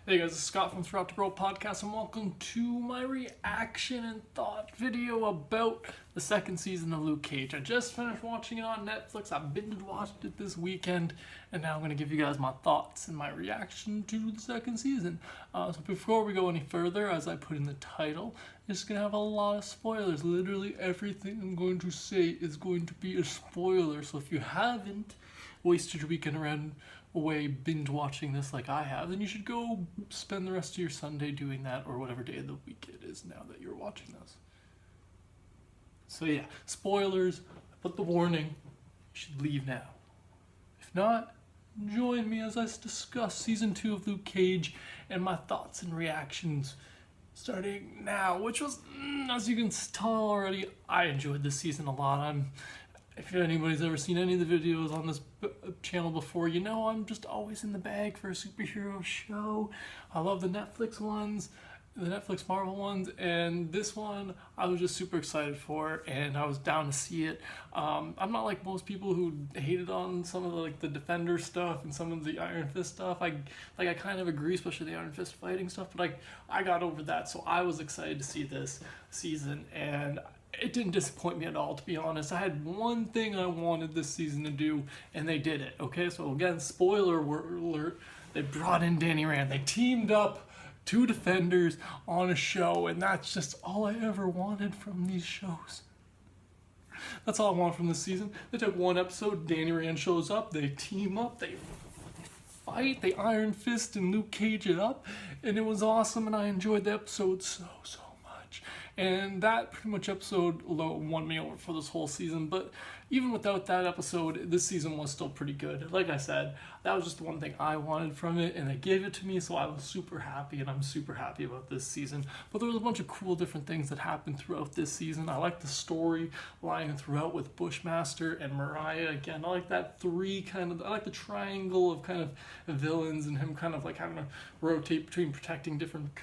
Hey guys, this is Scott from Throughout to Grow Podcast, and welcome to my reaction and thought video about the second season of Luke Cage. I just finished watching it on Netflix. I binge watched it this weekend, and now I'm going to give you guys my thoughts and my reaction to the second season. So before we go any further, as I put in the title, it's going to have a lot of spoilers. Literally everything I'm going to say is going to be a spoiler. So if you haven't wasted your weekend away binge watching this like I have, then you should go spend the rest of your Sunday doing that, or whatever day of the week it is now that you're watching this. So yeah, spoilers. I put the warning. You should leave now. If not, join me as I discuss season 2 of Luke Cage and my thoughts and reactions starting now, which was, as you can tell already, I enjoyed this season a lot. If anybody's ever seen any of the videos on this channel before, you know I'm just always in the bag for a superhero show. I love the Netflix ones, the Netflix Marvel ones, and this one I was just super excited for, and I was down to see it. I'm not like most people who hated on some of the Defender stuff and some of the Iron Fist stuff. I kind of agree, especially the Iron Fist fighting stuff, but I got over that, so I was excited to see this season, and it didn't disappoint me at all, to be honest. I had one thing I wanted this season to do, and they did it, okay? So again, spoiler alert, they brought in Danny Rand. They teamed up two Defenders on a show, and that's just all I ever wanted from these shows. That's all I want from this season. They took one episode, Danny Rand shows up, they team up, they fight, they Iron Fist and Luke Cage it up, and it was awesome, and I enjoyed the episode so much. And that pretty much episode alone won me over for this whole season. But even without that episode, this season was still pretty good. Like I said, that was just the one thing I wanted from it, and they gave it to me, so I was super happy, and I'm super happy about this season. But there was a bunch of cool different things that happened throughout this season. I like the story lying throughout with Bushmaster and Mariah. Again, I like that I like the triangle of kind of villains, and him kind of like having to rotate between protecting different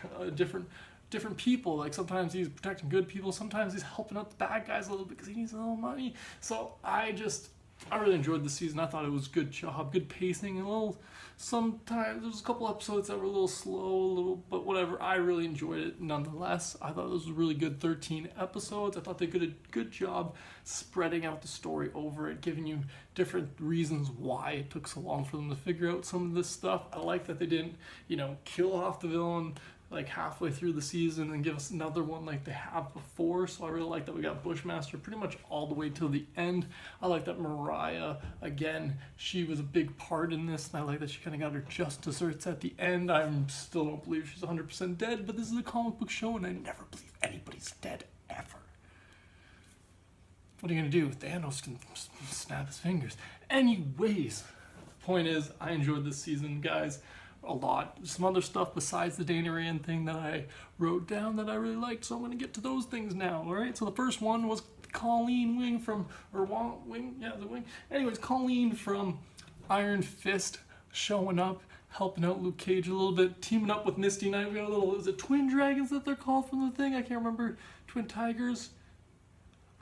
people. Like sometimes he's protecting good people, sometimes he's helping out the bad guys a little bit because he needs a little money. So I really enjoyed the season. I thought it was good job, good pacing, and sometimes there was a couple episodes that were a little slow, but whatever. I really enjoyed it nonetheless. I thought this was a really good 13 episodes. I thought they did a good job spreading out the story over it, giving you different reasons why it took so long for them to figure out some of this stuff. I like that they didn't, kill off the villain like halfway through the season and give us another one like they have before. So I really like that we got Bushmaster pretty much all the way till the end. I like that Mariah, again, she was a big part in this, and I like that she kind of got her just desserts at the end. I still don't believe she's 100% dead, but this is a comic book show, and I never believe anybody's dead, ever. What are you gonna do? Thanos can snap his fingers. Anyways, the point is, I enjoyed this season, guys, a lot. Some other stuff besides the Danny Rand thing that I wrote down that I really liked, so I'm going to get to those things now, alright? So the first one was Colleen Wing. Anyways, Colleen from Iron Fist showing up, helping out Luke Cage a little bit, teaming up with Misty Knight. We got a little, is it twin dragons that they're called from the thing? I can't remember. Twin tigers?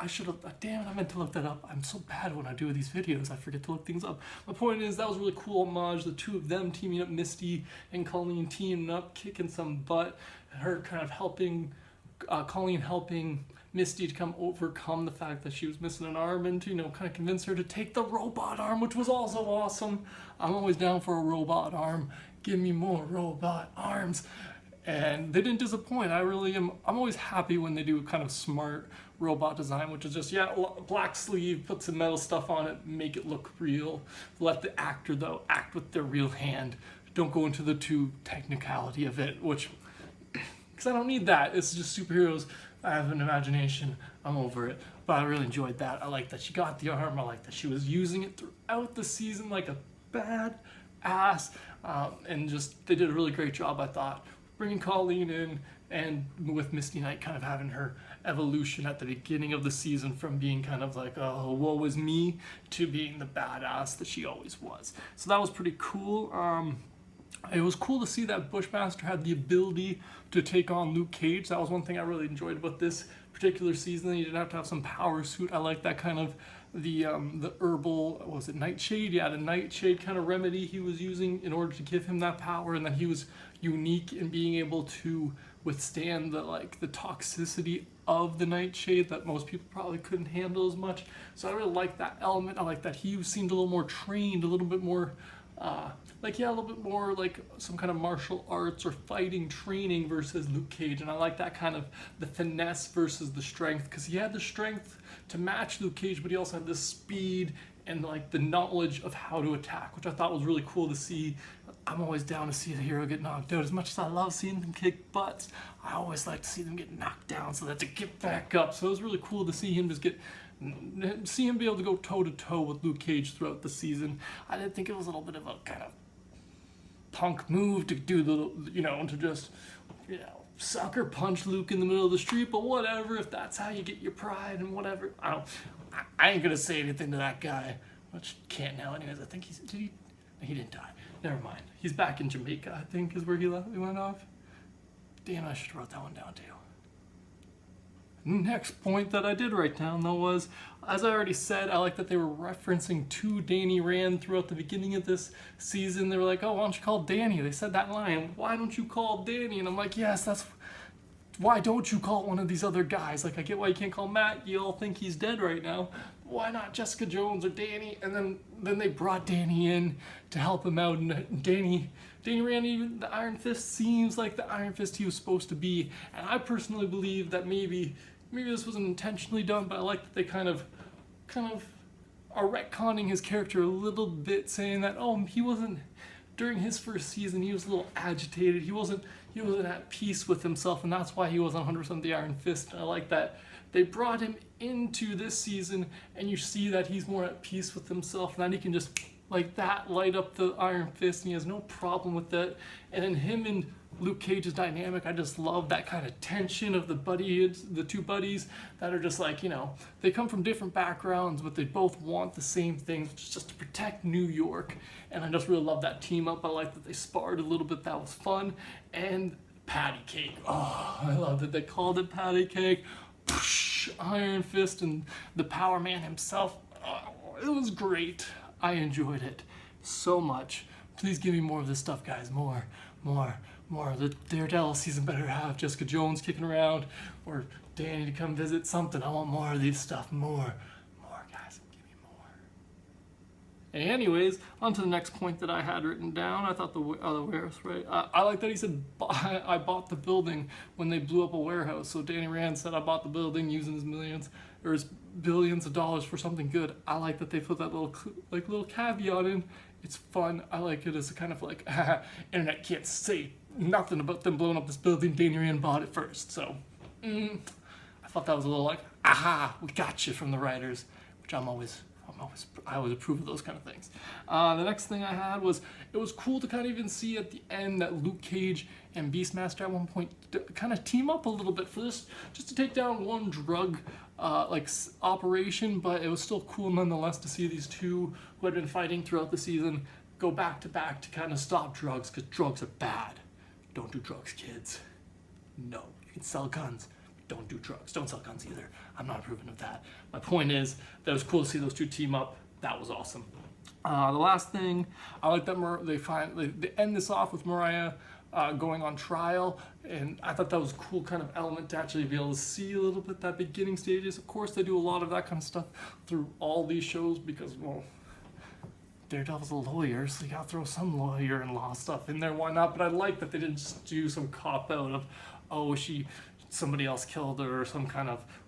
I should have, damn it, I meant to look that up. I'm so bad when I do these videos, I forget to look things up. My point is, that was a really cool homage, the two of them teaming up, Misty and Colleen teaming up, kicking some butt, her kind of helping, Colleen helping Misty to overcome the fact that she was missing an arm, and to, kind of convince her to take the robot arm, which was also awesome. I'm always down for a robot arm. Give me more robot arms. And they didn't disappoint. I'm always happy when they do kind of smart robot design, which is just, black sleeve, put some metal stuff on it, make it look real. Let the actor, though, act with their real hand. Don't go into the too technicality of it, because I don't need that. It's just superheroes. I have an imagination. I'm over it. But I really enjoyed that. I like that she got the arm. I like that she was using it throughout the season like a bad ass. And they did a really great job, I thought, bringing Colleen in, and with Misty Knight kind of having her evolution at the beginning of the season from being kind of like, oh, woe is me, to being the badass that she always was. So that was pretty cool. It was cool to see that Bushmaster had the ability to take on Luke Cage. That was one thing I really enjoyed about this particular season. You didn't have to have some power suit. I like that kind of the herbal, what was it, nightshade? Yeah, the nightshade kind of remedy he was using in order to give him that power, and then he was unique in being able to withstand the toxicity of the nightshade that most people probably couldn't handle as much. So I really like that element. I like that he seemed a little more trained, a little bit more a little bit more like some kind of martial arts or fighting training versus Luke Cage. And I like that kind of the finesse versus the strength, because he had the strength to match Luke Cage, but he also had the speed and like the knowledge of how to attack, which I thought was really cool to see. I'm always down to see the hero get knocked out. As much as I love seeing them kick butts, I always like to see them get knocked down so that they get back up. So it was really cool to see him be able to go toe to toe with Luke Cage throughout the season. I did think it was a little bit of a kind of punk move to do to just, sucker punch Luke in the middle of the street, but whatever, if that's how you get your pride and whatever. I ain't gonna say anything to that guy, which can't now anyways. I think he didn't die. Never mind. He's back in Jamaica, I think, is where he went off. Damn, I should have wrote that one down too. Next point that I did write down, though, was, as I already said, I like that they were referencing to Danny Rand throughout the beginning of this season. They were like, oh, why don't you call Danny? They said that line, why don't you call Danny? And I'm like, yes, why don't you call one of these other guys? Like, I get why you can't call Matt. You all think he's dead right now. Why not Jessica Jones or Danny? And then they brought Danny in to help him out. And Danny Rand, even the Iron Fist, seems like the Iron Fist he was supposed to be. And I personally believe that maybe this wasn't intentionally done, but I like that they kind of are retconning his character a little bit, saying that, he wasn't, during his first season, he was a little agitated. He wasn't at peace with himself, and that's why he wasn't 100% the Iron Fist. And I like that they brought him into this season, and you see that he's more at peace with himself, and that he can just, like that, light up the Iron Fist, and he has no problem with that. And then him and Luke Cage's dynamic, I just love that kind of tension of the two buddies that are just like, they come from different backgrounds, but they both want the same things, which is just to protect New York. And I just really love that team up. I like that they sparred a little bit. That was fun. And patty cake. Oh, I love that they called it patty cake. Iron Fist and the Power Man himself. Oh, it was great. I enjoyed it so much. Please give me more of this stuff, guys. More. The Daredevil season better have Jessica Jones kicking around, or Danny to come visit, something. I want more of these stuff. More, guys. Give me more. Anyways, on to the next point that I had written down. I thought the warehouse, right? I like that he said, I bought the building when they blew up a warehouse. So Danny Rand said, I bought the building using his millions or his billions of dollars for something good. I like that they put that little caveat in. It's fun. I like it as a kind of internet can't say nothing about them blowing up this building. Danny Rand bought it first. So I thought that was a little aha, we got you from the writers, which I always approve of those kind of things. The next thing I had was, it was cool to kind of even see at the end that Luke Cage and Beastmaster at one point kind of team up a little bit for this, just to take down one drug operation, but it was still cool nonetheless to see these two who had been fighting throughout the season go back to back to kind of stop drugs, because drugs are bad. Don't do drugs, kids. No, you can sell guns. Don't do drugs. Don't sell guns either. I'm not approving of that. My point is that it was cool to see those two team up. That was awesome. The last thing, I like that they end this off with Mariah going on trial, and I thought that was a cool kind of element to actually be able to see a little bit that beginning stages. Of course, they do a lot of that kind of stuff through all these shows because, well, Daredevil's a lawyer, so you gotta throw some lawyer and law stuff in there. Why not? But I like that they didn't just do some cop out of, somebody else killed her,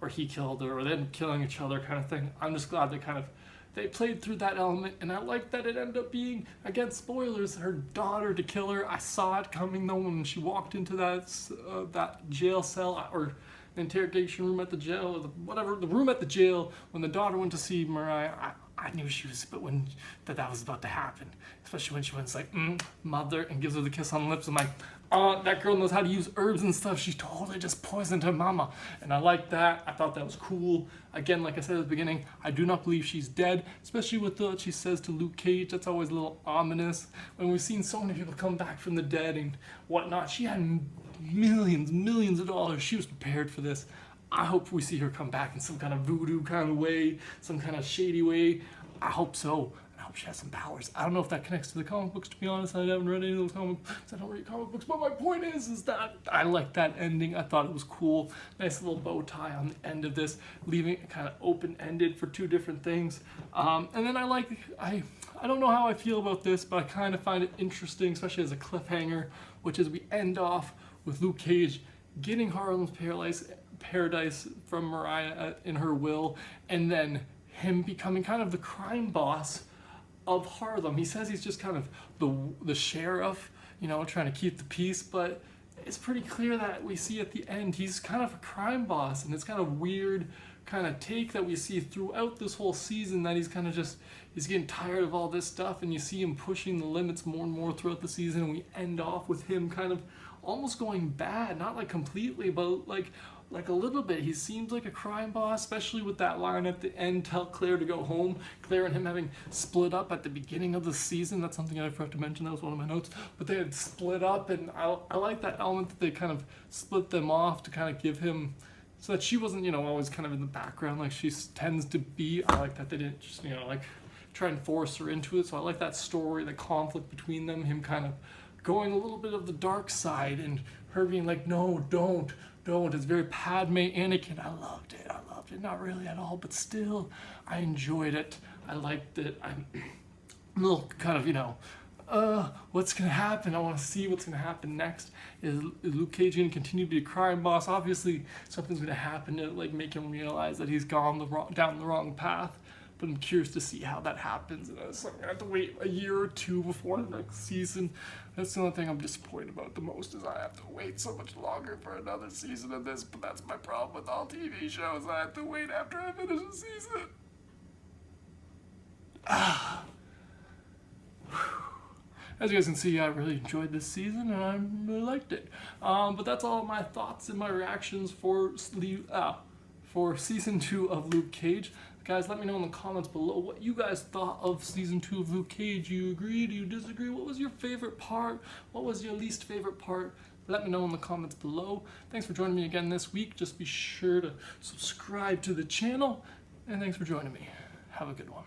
or he killed her, or them killing each other kind of thing. I'm just glad they played through that element, and I like that it ended up being, again, spoilers, her daughter to kill her. I saw it coming though when she walked into that jail cell, or the interrogation room at the jail, or the room at the jail, when the daughter went to see Mariah. I knew that was about to happen, especially when she went mother, and gives her the kiss on the lips. I'm like, that girl knows how to use herbs and stuff. She totally just poisoned her mama. And I like that. I thought that was cool. Again, like I said at the beginning, I do not believe she's dead, especially with what she says to Luke Cage. That's always a little ominous. When we've seen so many people come back from the dead and whatnot, she had millions of dollars. She was prepared for this. I hope we see her come back in some kind of voodoo kind of way, some kind of shady way. I hope so. I hope she has some powers. I don't know if that connects to the comic books, to be honest. I haven't read any of those comic books. I don't read comic books, but my point is that I like that ending. I thought it was cool. Nice little bow tie on the end of this, leaving it kind of open-ended for two different things. And then I don't know how I feel about this, but I kind of find it interesting, especially as a cliffhanger, which is we end off with Luke Cage getting Harlem's paradise from Mariah in her will, and then him becoming kind of the crime boss of Harlem. He says he's just kind of the sheriff, you know, trying to keep the peace, but it's pretty clear that we see at the end he's kind of a crime boss, and it's kind of weird kind of take that we see throughout this whole season, that he's kind of just, he's getting tired of all this stuff, and you see him pushing the limits more and more throughout the season, and we end off with him kind of almost going bad, not like completely, but like a little bit. He seems like a crime boss, especially with that line at the end, tell Claire to go home. Claire and him having split up at the beginning of the season. That's something I forgot to mention. That was one of my notes. But they had split up, and I like that element that they kind of split them off to kind of give him, so that she wasn't, you know, always kind of in the background like she tends to be. I like that they didn't just, you know, like try and force her into it. So I like that story, the conflict between them, him kind of going a little bit of the dark side, and her being like, no, don't. It's very Padme Anakin. I loved it. Not really at all, but still, I enjoyed it. I liked it. I'm a little kind of, you know, what's gonna happen? I want to see what's gonna happen next. Is Luke Cage gonna continue to be a crime boss? Obviously, something's gonna happen to like make him realize that he's gone down the wrong path. But I'm curious to see how that happens. And it's like I have to wait a year or two before the next season. That's the only thing I'm disappointed about the most, is I have to wait so much longer for another season of this. But that's my problem with all TV shows. I have to wait after I finish the season. As you guys can see, I really enjoyed this season, and I really liked it. But that's all my thoughts and my reactions for season 2 of Luke Cage. Guys, let me know in the comments below what you guys thought of season 2 of Luke Cage. Do you agree? Do you disagree? What was your favorite part? What was your least favorite part? Let me know in the comments below. Thanks for joining me again this week. Just be sure to subscribe to the channel, and thanks for joining me. Have a good one.